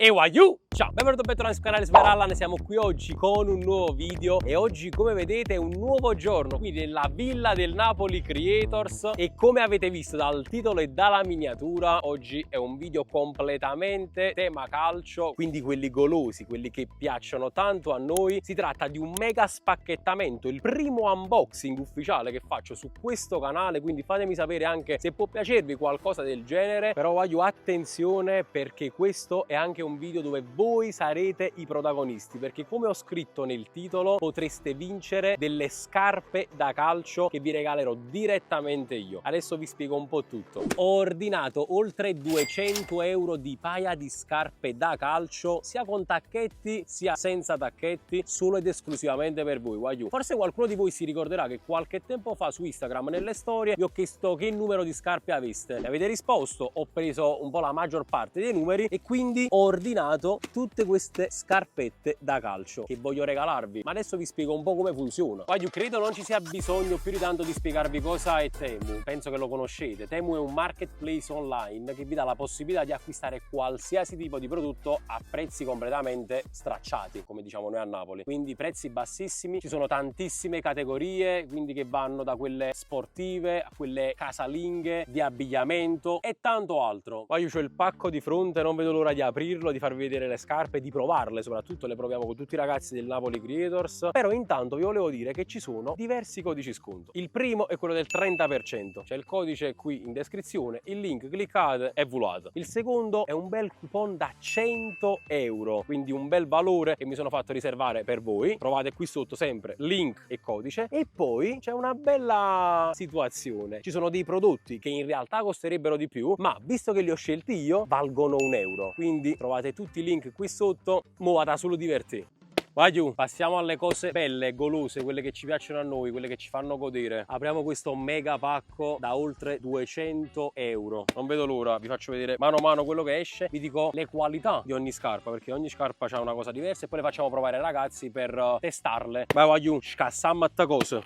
E waiu! Ciao, benvenuto e bentornati sul canale Smerallan, siamo qui oggi con un nuovo video e oggi come vedete è un nuovo giorno qui nella villa del Napoli Creators e come avete visto dal titolo e dalla miniatura oggi è un video completamente tema calcio, quindi quelli golosi, quelli che piacciono tanto a noi. Si tratta di un mega spacchettamento, il primo unboxing ufficiale che faccio su questo canale, quindi fatemi sapere anche se può piacervi qualcosa del genere, però voglio attenzione perché questo è anche un video dove voi sarete i protagonisti, perché come ho scritto nel titolo potreste vincere delle scarpe da calcio che vi regalerò direttamente io. Adesso vi spiego un po' tutto. Ho ordinato oltre 200 euro di paia di scarpe da calcio, sia con tacchetti sia senza tacchetti, solo ed esclusivamente per voi. Waiu. Forse qualcuno di voi si ricorderà che qualche tempo fa su Instagram nelle storie vi ho chiesto che numero di scarpe aveste. Mi avete risposto, ho preso un po' la maggior parte dei numeri e quindi ho ordinato tutte queste scarpette da calcio che voglio regalarvi, ma adesso vi spiego un po' come funziona. Io credo non ci sia bisogno più di tanto di spiegarvi cosa è Temu, penso che lo conoscete. Temu è un marketplace online che vi dà la possibilità di acquistare qualsiasi tipo di prodotto a prezzi completamente stracciati, come diciamo noi a Napoli, quindi prezzi bassissimi. Ci sono tantissime categorie, quindi che vanno da quelle sportive a quelle casalinghe, di abbigliamento e tanto altro. Io ho il pacco di fronte, non vedo l'ora di aprirlo, di farvi vedere le scarpe, di provarle, soprattutto le proviamo con tutti i ragazzi del Napoli Creators. Però intanto vi volevo dire che ci sono diversi codici sconto. Il primo è quello del 30%, c'è il codice qui in descrizione, il link cliccate e volate. Il secondo è un bel coupon da 100 euro, quindi un bel valore che mi sono fatto riservare per voi. Trovate qui sotto sempre link e codice. E poi c'è una bella situazione, ci sono dei prodotti che in realtà costerebbero di più, ma visto che li ho scelti io valgono 1 euro, quindi trovate tutti i link qui sotto. Mo vada solo divertire. Vai giù, passiamo alle cose belle, golose, quelle che ci piacciono a noi, quelle che ci fanno godere. Apriamo questo mega pacco da oltre 200 euro. Non vedo l'ora, vi faccio vedere mano a mano quello che esce. Vi dico le qualità di ogni scarpa, perché ogni scarpa ha una cosa diversa e poi le facciamo provare ai ragazzi per testarle. Vai giù, scassammo a cosa.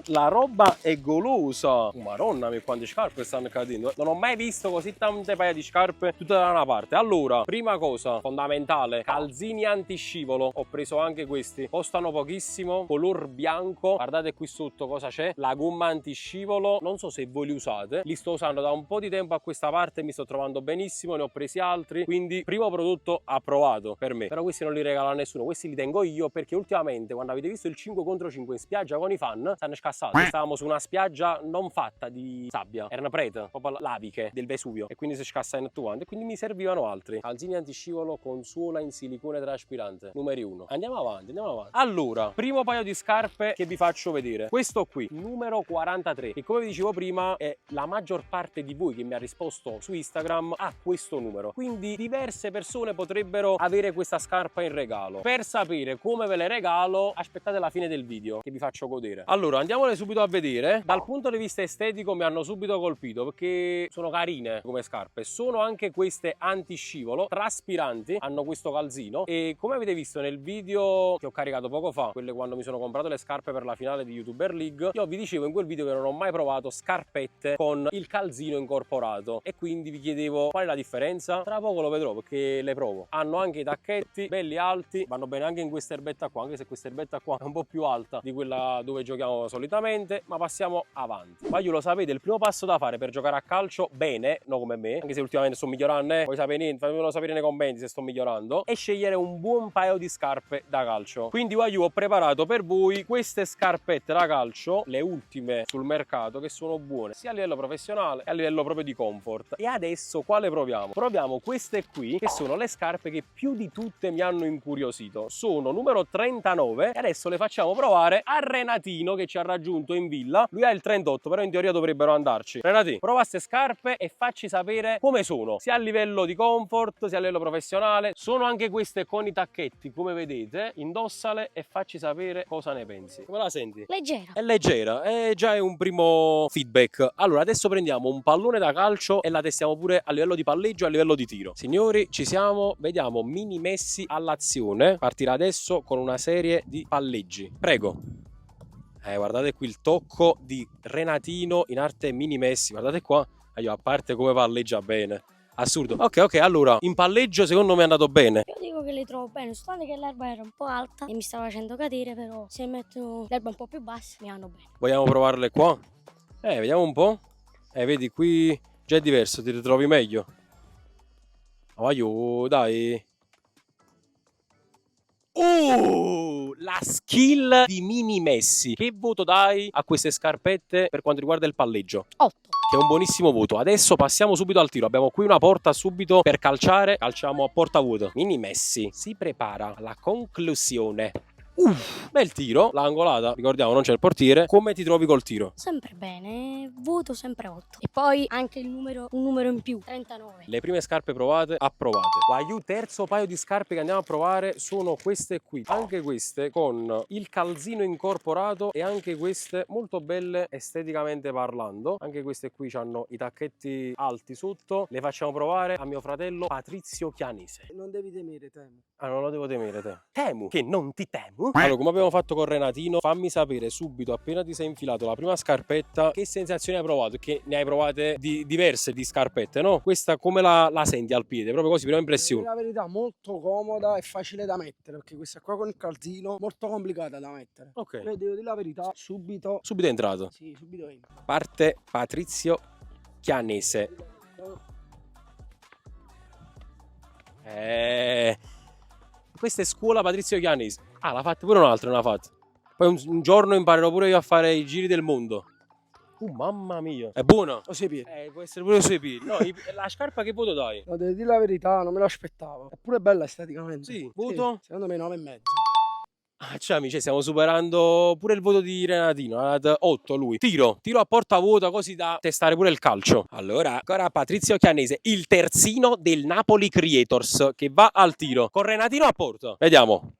La roba è golosa. Madonna mia, quante scarpe stanno cadendo. Non ho mai visto così tante paia di scarpe tutte da una parte. Allora, prima cosa fondamentale, calzini antiscivolo. Ho preso anche questi, costano pochissimo, color bianco. Guardate qui sotto cosa c'è, la gomma antiscivolo. Non so se voi li usate, li sto usando da un po' di tempo a questa parte, mi sto trovando benissimo, ne ho presi altri, quindi primo prodotto approvato per me. Però questi non li regala a nessuno, questi li tengo io perché ultimamente quando avete visto il 5 contro 5 in spiaggia con i fan stanno scassati. Stavamo su una spiaggia non fatta di sabbia, erano prete, proprio laviche del Vesuvio, e quindi si scassa in tutto quanto e quindi mi servivano altri. Calzini antiscivolo con suola in silicone traspirante, numeri 1. Andiamo avanti, andiamo avanti. Allora, primo paio di scarpe che vi faccio vedere, questo qui, numero 43, che come vi dicevo prima è la maggior parte di voi che mi ha risposto su Instagram a questo numero, quindi diverse persone potrebbero avere questa scarpa in regalo. Per sapere come ve le regalo aspettate la fine del video che vi faccio godere. Allora andiamole subito a vedere. Dal punto di vista estetico mi hanno subito colpito perché sono carine come scarpe, sono anche queste antiscivolo traspiranti, hanno questo calzino e come avete visto nel video che ho caricato poco fa, quelle quando mi sono comprato le scarpe per la finale di YouTuber League, io vi dicevo in quel video che non ho mai provato scarpette con il calzino incorporato e quindi vi chiedevo qual è la differenza. Tra poco lo vedrò perché le provo. Hanno anche i tacchetti belli alti, vanno bene anche in questa erbetta qua, anche se questa erbetta qua è un po' più alta di quella dove giochiamo solitamente, ma passiamo avanti. Ma io lo sapete, il primo passo da fare per giocare a calcio bene, non come me, anche se ultimamente sto migliorando, voi sapete niente, fatemelo sapere nei commenti se sto migliorando, è scegliere un buon paio di scarpe da calcio. Quindi io ho preparato per voi queste scarpette da calcio, le ultime sul mercato, che sono buone sia a livello professionale che a livello proprio di comfort. E adesso quale proviamo? Proviamo queste qui, che sono le scarpe che più di tutte mi hanno incuriosito. Sono numero 39 e adesso le facciamo provare a Renatino che ci ha raggiunto in villa. Lui ha il 38, però in teoria dovrebbero andarci. Renati, prova queste scarpe e facci sapere come sono, sia a livello di comfort sia a livello professionale. Sono anche queste con i tacchetti, come vedete. Indossale e facci sapere cosa ne pensi. Come la senti? Leggera. È leggera, già è un primo feedback. Allora adesso prendiamo un pallone da calcio e la testiamo pure a livello di palleggio e a livello di tiro. Signori, ci siamo, vediamo Mini Messi all'azione. Partirà adesso con una serie di palleggi. Prego. Guardate qui il tocco di Renatino in arte Mini Messi, guardate qua. Io, a parte come palleggia bene. Assurdo. Ok, allora, in palleggio secondo me è andato bene. Io dico che le trovo bene, soltanto che l'erba era un po' alta e mi stava facendo cadere, però se metto l'erba un po' più bassa mi vanno bene. Vogliamo provarle qua? Vediamo un po'. Vedi, qui già è diverso, ti ritrovi meglio. Vai, dai. La skill di Mini Messi. Che voto dai a queste scarpette per quanto riguarda il palleggio? 8. Che è un buonissimo voto. Adesso passiamo subito al tiro. Abbiamo qui una porta subito per calciare. Calciamo a porta vuota. Mini Messi si prepara alla conclusione. Bel tiro, l'angolata, ricordiamo non c'è il portiere. Come ti trovi col tiro? Sempre bene, voto sempre 8. E poi anche un numero in più, 39. Le prime scarpe provate, approvate. Waiu, terzo paio di scarpe che andiamo a provare sono queste qui. Anche queste con il calzino incorporato e anche queste molto belle esteticamente parlando. Anche queste qui hanno i tacchetti alti sotto. Le facciamo provare a mio fratello Patrizio Chianese. Non devi temere, Temu. Ah, non lo devo temere te. Temu? Che non ti temo? Allora, come abbiamo fatto con Renatino, fammi sapere subito, appena ti sei infilato la prima scarpetta, che sensazioni hai provato? Che ne hai provate diverse di scarpette, no? Questa come la senti al piede? Proprio così, prima impressione. La verità, molto comoda e facile da mettere, perché questa qua con il calzino molto complicata da mettere. Ok. Io devo dire la verità, subito Subito è entrato. Sì, subito entra. Parte Patrizio Chianese. Questa è scuola Patrizio Chianese. Ah, l'ha fatta pure un altro, non l'ha fatta. Poi un giorno imparerò pure io a fare i giri del mondo. Mamma mia. È buona? O sei piedi. Può essere pure sui piedi. No, la scarpa che voto dai? No, devo dire la verità, non me l'aspettavo. È pure bella esteticamente. Sì, voto? Sì, secondo me 9,5. Ah, cioè, amici, stiamo superando pure il voto di Renatino, ad 8 lui. Tiro a porta vuota così da testare pure il calcio. Allora, ancora Patrizio Chianese, il terzino del Napoli Creators, che va al tiro. Con Renatino a porta. Vediamo.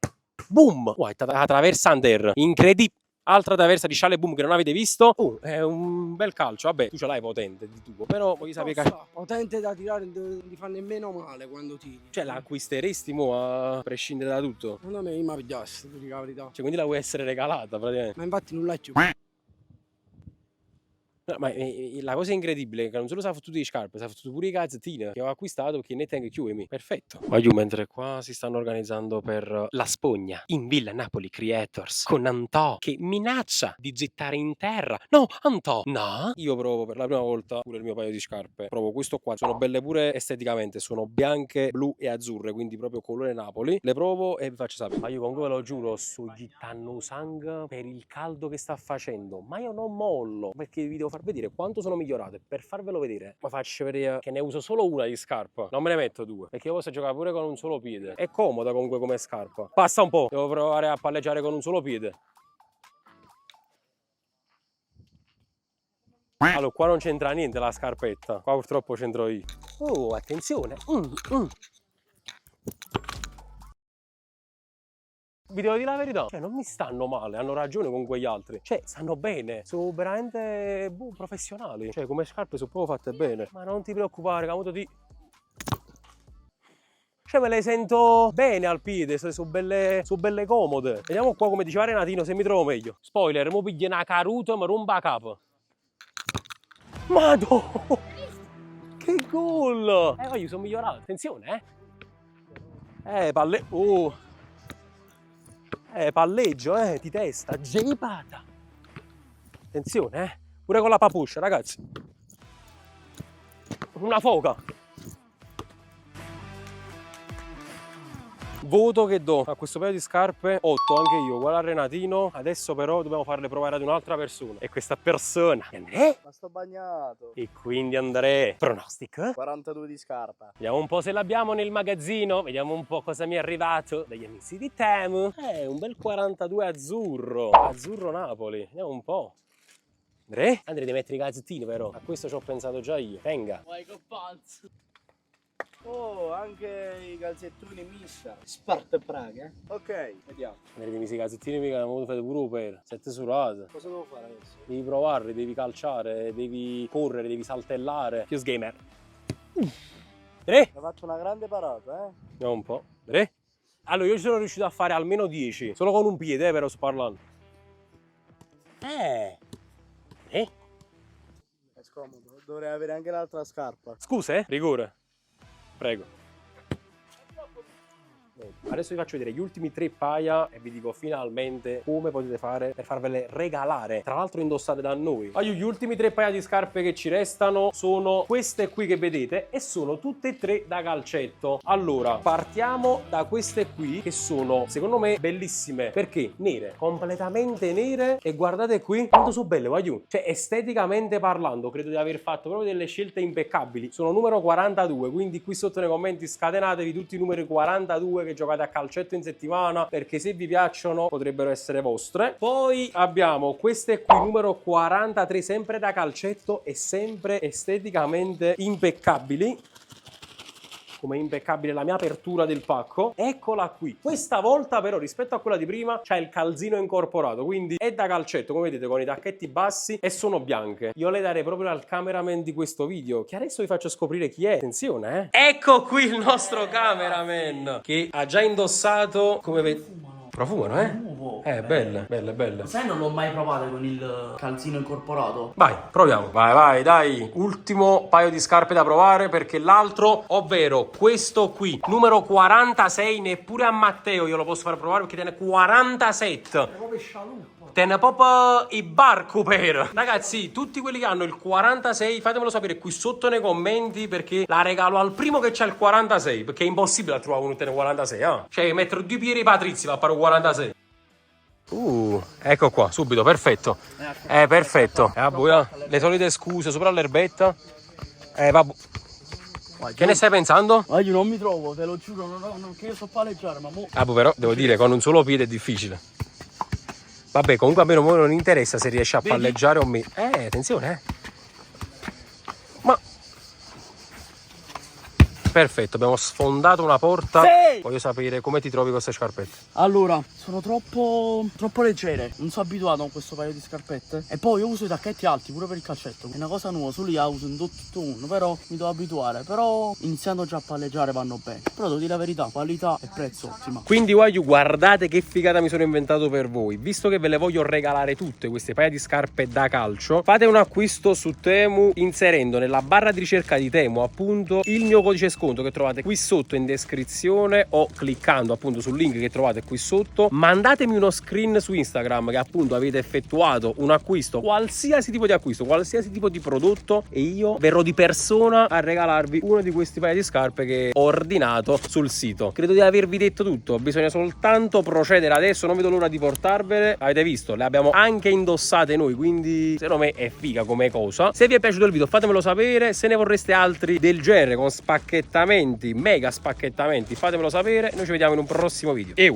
Boom! Traversante. Incredibile. Altra traversa di scialle boom che non avete visto. È un bel calcio. Vabbè, tu ce l'hai potente di tuo. Però voglio sapere che... Potente da tirare, non ti fa nemmeno male quando tiri. Cioè, la acquisteresti mo a prescindere da tutto? Secondo me mi piace, ti dico la verità. Cioè, quindi la vuoi essere regalata praticamente. Ma infatti non l'hai più. No, ma la cosa incredibile è che non solo si è fottuto di scarpe, si è fottuto pure i calzettini che ho acquistato perché ne tengo chiusi. Perfetto. Ma giù, mentre qua si stanno organizzando per la spogna in Villa Napoli Creators con Antò che minaccia di gettare in terra. No, Antò, no. Io provo per la prima volta pure il mio paio di scarpe. Provo questo qua. Sono belle pure esteticamente, sono bianche, blu e azzurre, quindi proprio colore Napoli. Le provo e vi faccio sapere. Ma io comunque ve lo giuro, sto gittando sangue per il caldo che sta facendo. Ma io non mollo perché vi devo far vedere quanto sono migliorate. Per farvelo vedere vi faccio vedere che ne uso solo una di scarpa, non me ne metto due perché io posso giocare pure con un solo piede. È comoda comunque come scarpa. Passa un po', devo provare a palleggiare con un solo piede. Allora, qua non c'entra niente la scarpetta, qua purtroppo c'entro io. Oh, attenzione. Vi devo dire la verità, cioè non mi stanno male, hanno ragione con quegli altri. Cioè, stanno bene, sono veramente professionali. Cioè, come scarpe sono proprio fatte bene. Ma non ti preoccupare, camuto di... Cioè, me le sento bene al piede, sono belle comode. Vediamo qua come diceva Renatino se mi trovo meglio. Spoiler, mo piglio una caruta e mi rompa a capo. Madò! Che gol! Ma io sono migliorato, attenzione, palleggio, di testa, gelipata. Attenzione, pure con la papuscia, ragazzi. Una foca. Voto che do a questo paio di scarpe 8 anche io, uguale a Renatino. Adesso però dobbiamo farle provare ad un'altra persona. E questa persona è Ma sto bagnato. E quindi Andrea, pronostico? 42 di scarpa. Vediamo un po' se l'abbiamo nel magazzino. Vediamo un po' cosa mi è arrivato dagli amici di Temu. Un bel 42 azzurro. Azzurro Napoli. Vediamo un po'. Andrea, devi mettere i calzettini però. A questo ci ho pensato già io. Venga. Vai che pazzo. Oh, anche i calzettoni missa. Sparta Praga. Ok, vediamo. Andrea, devi i calzettini mica non fate pure per. Siete surate. Cosa devo fare adesso? Devi provarli, devi calciare, devi correre, devi saltellare. Più gamer. Andrea. Ho fatto una grande parata, Vediamo un po'. Andrea. Allora, io ci sono riuscito a fare almeno 10. Solo con un piede, però sto parlando. È scomodo. dovrei avere anche l'altra scarpa. Scusa, rigore. Prego. Adesso vi faccio vedere gli ultimi 3 paia e vi dico finalmente come potete fare per farvele regalare, tra l'altro indossate da noi. Gli ultimi 3 paia di scarpe che ci restano sono queste qui che vedete e sono tutte e 3 da calcetto. Allora, partiamo da queste qui che sono secondo me bellissime perché nere, completamente nere, e guardate qui quanto sono belle, voglio. Cioè esteticamente parlando credo di aver fatto proprio delle scelte impeccabili. Sono numero 42, quindi qui sotto nei commenti scatenatevi tutti i numeri 42 che giocate a calcetto in settimana, perché se vi piacciono potrebbero essere vostre. Poi abbiamo queste qui numero 43, sempre da calcetto e sempre esteticamente impeccabili, come impeccabile la mia apertura del pacco. Eccola qui. Questa volta però rispetto a quella di prima c'è il calzino incorporato, quindi è da calcetto come vedete con i tacchetti bassi e sono bianche. Io le darei proprio al cameraman di questo video, che adesso vi faccio scoprire chi è. Attenzione, Ecco qui il nostro cameraman che ha già indossato, come vedete. Profumano, Nuovo. Belle, belle, belle. Sai, non l'ho mai provato con il calzino incorporato. Vai, proviamo. Vai, vai, dai. Ultimo paio di scarpe da provare perché l'altro, ovvero questo qui, numero 46, neppure a Matteo io lo posso far provare perché tiene 47. Tiene proprio i barco per. Ragazzi, tutti quelli che hanno il 46, fatemelo sapere qui sotto nei commenti perché la regalo al primo che c'ha il 46, perché è impossibile trovare uno che tiene 46, Cioè, mettere 2 piedi Patrizzi va a fare 46. Ecco qua, subito, perfetto. Perfetto. Le solite scuse sopra l'erbetta. Vabbè. Che ne stai pensando? Ma io non mi trovo, te lo giuro, non che io so palleggiare, ma mo. Però devo dire, con un solo piede è difficile. Vabbè, comunque a me non interessa se riesci a palleggiare o meno. Attenzione, Ma perfetto, abbiamo sfondato una porta. Sì! Voglio sapere come ti trovi con queste scarpette. Allora, sono troppo leggere, non sono abituato a questo paio di scarpette. E poi io uso i tacchetti alti pure per il calcetto. È una cosa nuova, solo io uso un tutto uno, però mi devo abituare. Però iniziando già a palleggiare vanno bene. Però devo dire la verità, qualità e prezzo ottima. Quindi guardate che figata mi sono inventato per voi. Visto che ve le voglio regalare tutte queste paia di scarpe da calcio, fate un acquisto su Temu inserendo nella barra di ricerca di Temu appunto il mio codice sconto che trovate qui sotto in descrizione o cliccando appunto sul link che trovate qui sotto. Mandatemi uno screen su Instagram che appunto avete effettuato un acquisto, qualsiasi tipo di acquisto, qualsiasi tipo di prodotto, e io verrò di persona a regalarvi uno di questi paia di scarpe che ho ordinato sul sito. Credo di avervi detto tutto, bisogna soltanto procedere adesso, non vedo l'ora di portarvele. Avete visto, le abbiamo anche indossate noi, quindi secondo me è figa come cosa. Se vi è piaciuto il video fatemelo sapere, se ne vorreste altri del genere con spacchettamenti, mega spacchettamenti, fatemelo sapere. Noi ci vediamo in un prossimo video. E